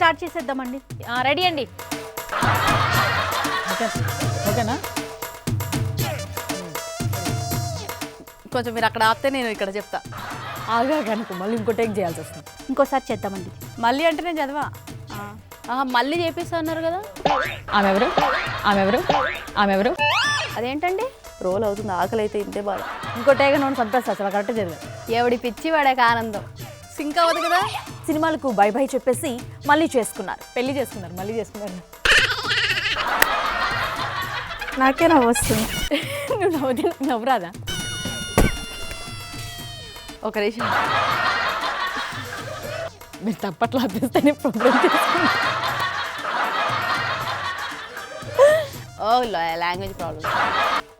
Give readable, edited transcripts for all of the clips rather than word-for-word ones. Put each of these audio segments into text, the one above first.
Start చేసేద్దామండి. Ready అండి. ఓకేనా? కొంచెం మీరు అక్కడ ఆపితే నేను ఇక్కడ చెప్తా. ఆగా కనుక మళ్ళీ ఇంకో టేక్ చేయాల్సి వస్తుంది. ఇంకోసారి చేద్దామండి. మళ్ళీ అంటే నేను చదవా. మళ్ళీ చేపిస్తా అన్నారు కదా. ఆమె ఎవరు? ఆమె ఎవరు? ఆమె ఎవరు? అదేంటండి రోల్ అవుతుంది, ఆకలి అయితే ఇంతే బాధ. ఇంకో టేక్ నోట్ చంపేస్తా అసలు కరెక్ట్ చదివా. ఎవడి పిచ్చి వాడాక ఆనందం. సింక్ అవ్వదు కదా. సినిమాలకు బై బై చెప్పేసి మళ్ళీ చేసుకున్నారు, పెళ్లి చేసుకున్నారు, మళ్ళీ చేసుకున్నారు. నాకే నవ్వు వస్తుంది. నువ్వు నవ్వుతే నవ్వురాదా? ఒక నిమిషం. మీరు తప్పట్లు ఆపిస్తేనే ప్రోగ్రామ్ చేసుకున్నా. Language problem.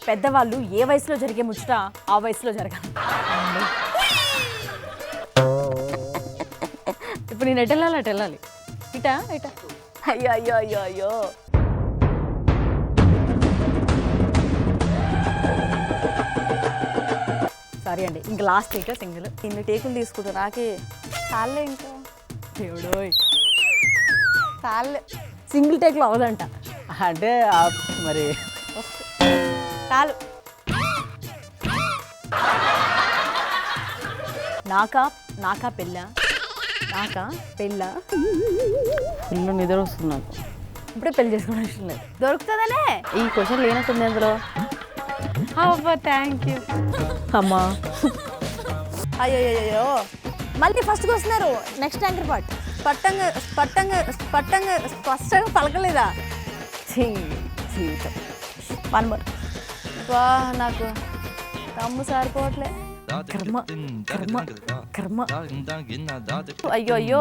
పెద్దవాళ్ళు ఏ వయసులో జరిగే ముచ్చట ఆ వయసులో జరగాలి. ఇప్పుడు నేను ఎటు వెళ్ళాలి? అటు వెళ్ళాలి. ఇటా ఇటా? అయ్యో అయ్యో అయ్యో అయ్యో. సారీ అండి, ఇంకా లాస్ట్ టేక్ సింగిల్. ఇన్ని టేకులు తీసుకుంటా నాకే చాలే. ఇంకా దేవుడోయ్, చాలే. సింగిల్ టేక్లో అవదంట. అంటే మరి చాలు. నాకా పెళ్ళ ఫుల్ నిద్ర వస్తుంది నాకు. ఇప్పుడే పెళ్లి చేసుకోవడం ఇష్టం లేదు. దొరుకుతుందనే ఈ క్వశ్చన్ లేనట్టుంది అందులో. థ్యాంక్ యూ అమ్మా. అయ్యో మళ్ళీ ఫస్ట్కి వస్తున్నారు. Next anchor part. పట్టంగా స్పష్టంగా పలకలేదా? జీవితం. One more. వా నాకు తమ్ము సారిపోవట్లే. కర్మ కర్మ కర్మ. అయ్యో అయ్యో.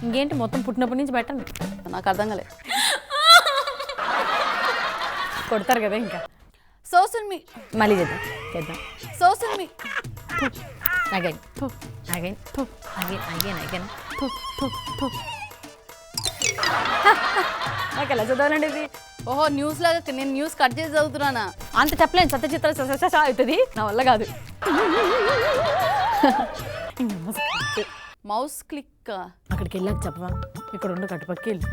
ఇంకేంటి మొత్తం పుట్టినప్పటి నుంచి పెట్టండి. నాకు అర్థం కాలే. కొడతారు కదా ఇంకా. సోసుల్ మీ. మళ్ళీ చేద్దాం. సోసుల్ మీ. Again again again again again. నాకు ఎలా చదవాలండి ఇది? ఓహో న్యూస్ లాగా నేను న్యూస్ కట్ చేసి చదువుతున్నానా? అంత చెప్పలేను. సత్యచిత్రాలు అవుతుంది, నా వల్ల కాదు. Mouse click. అక్కడికి వెళ్ళాక చెప్పవా? ఇక్కడ ఉండు, కట్టుపక్కి వెళ్ళు.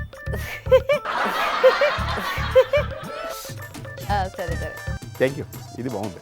సరే సరే. థ్యాంక్ యూ, ఇది బాగుంది.